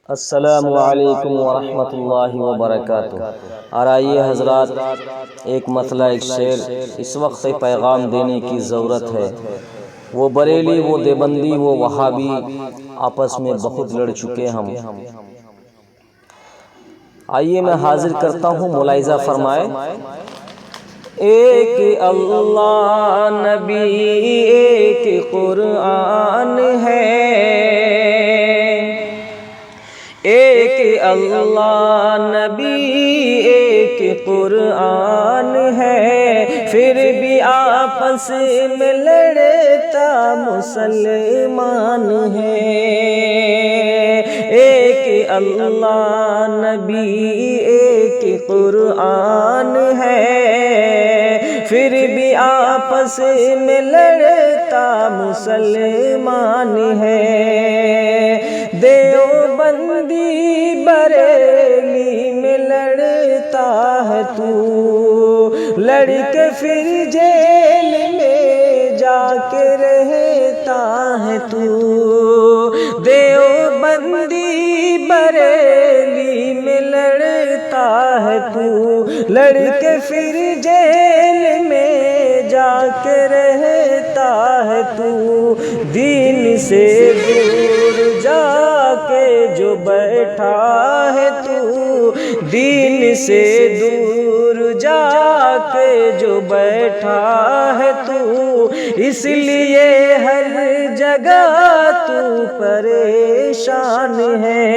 السلام علیکم ورحمۃ اللہ وبرکاتہ۔ اور آئیے حضرات، ایک مسئلہ ایک شعر اس وقت پیغام دینے کی ضرورت ہے۔ وہ بریلی، وہ دیوبندی، وہ وہابی آپس میں بہت لڑ چکے ہم۔ آئیے میں حاضر کرتا ہوں، ملاحظہ فرمائے۔ ایک اللہ نبی ایک قرآن ہے، ایک اللہ نبی ایک قرآن ہے، پھر بھی آپس میں لڑتا مسلمان ہے۔ ایک اللہ نبی ایک قرآن ہے، پھر بھی آپس میں لڑتا مسلمان ہے۔ دیوبندی بریلی میں لڑتا ہے تو، لڑ کے پھر جیل میں جا کے رہتا ہے تو۔ دیوبندی بریلی میں لڑتا ہے تو، لڑ کے پھر جیل میں جا کے رہتا ہے تو۔ دین سے دور جا کے جو بیٹھا ہے تو، دین سے دور جا کے جو بیٹھا ہے تو، اس لیے ہر جگہ تو پریشان ہے۔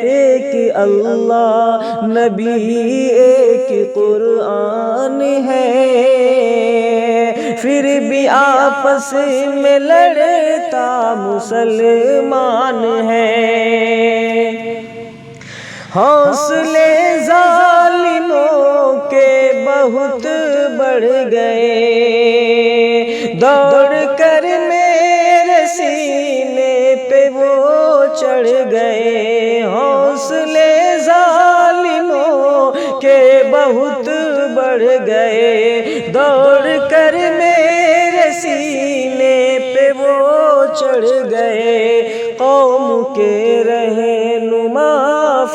ایک اللہ نبی ایک قرآن ہے، پھر بھی آپس میں لڑتا مسلمان ہے۔ حوصلے ظالموں کے بہت بڑھ گئے، دوڑ کر میرے سینے پہ وہ چڑھ گئے۔ حوصلے ظالموں کے بہت بڑھ گئے، دوڑ کر میرے سینے پہ وہ چڑھ گئے۔ قوم کے رہنما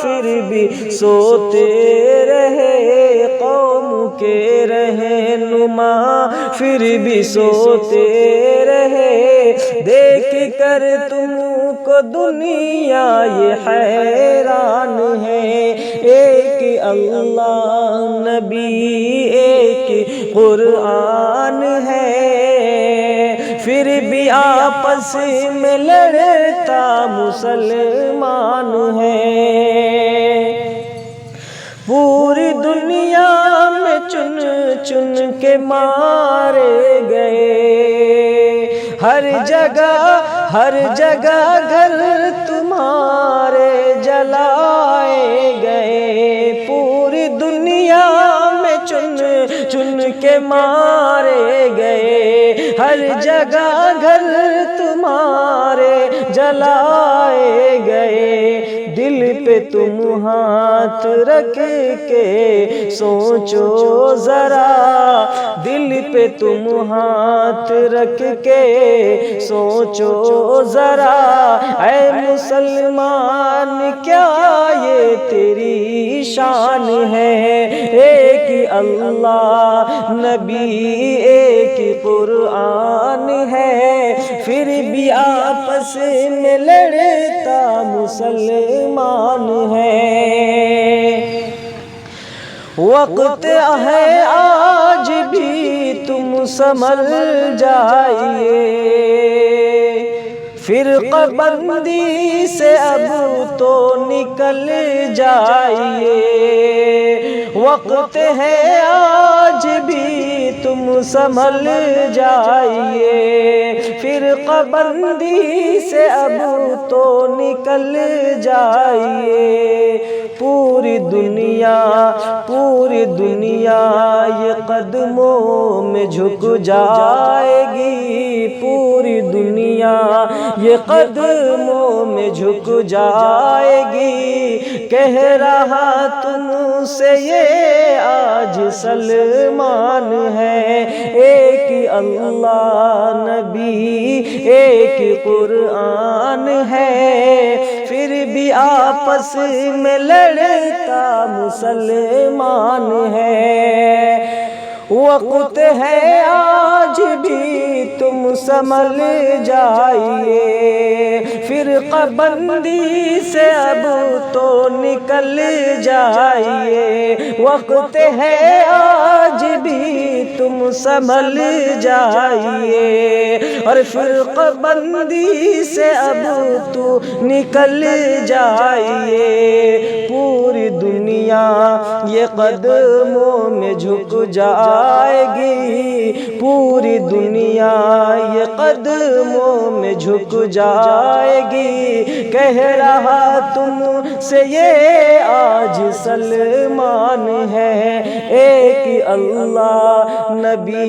پھر بھی سوتے رہے، قوم کے رہنما پھر بھی سوتے رہے۔ دیکھ کر تم کو دنیا یہ حیران ہے۔ ایک اللہ نبی ایک قرآن ہے، پھر بھی آپس میں لڑتا مسلمان ہے۔ پوری دنیا میں چن چن کے مارے گئے، ہر جگہ گھر تمہارے جلائے گئے۔ پوری دنیا میں چن چن کے مارے گئے، ہر جگہ گھر تمہارے جلائے گئے۔ دل پہ تم ہاتھ رکھ کے سوچو ذرا، دل پہ تم ہاتھ رکھ کے سوچو ذرا، اے مسلمان کیا یہ تیری شان ہے۔ ایک اللہ نبی ایک قرآن ہے، پھر بھی آپس میں لڑتا مسلمان ہے۔ وقت ہے آج بھی تم سنبھل جائیے، فرقہ بندی سے اب تو نکل جائیے۔ وقت ہے آج بھی تم سنبھل جائیے، فرقہ بندی سے اب تو نکل جائیے۔ پوری دنیا یہ قدموں میں جھک جائے گی، پوری دنیا یہ قدموں میں جھک جائے گی۔ کہہ رہا تم سے یہ آج سلمان ہے، ایک اللہ نبی ایک قرآن ہے، پھر بھی آپس میں لڑتا مسلمان ہے۔ وقت ہے آج بھی تم سنبھل جائیے، فرقہ بندی سے اب تو نکل جائیے، وقت ہے آج بھی تم سنبھل جائیے، اور فرقہ بندی سے اب تو نکل جائیے، پوری دنیا یہ قدموں میں جھک جائے گی، پوری دنیا یہ قدموں میں جھک جائے گی، کہہ رہا تم سے یہ آج سلمان ہے، ایک اللہ نبی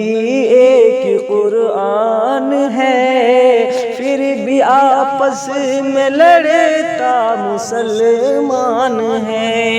ایک قرآن ہے، پھر بھی آپس میں لڑتا مسلمان ہے۔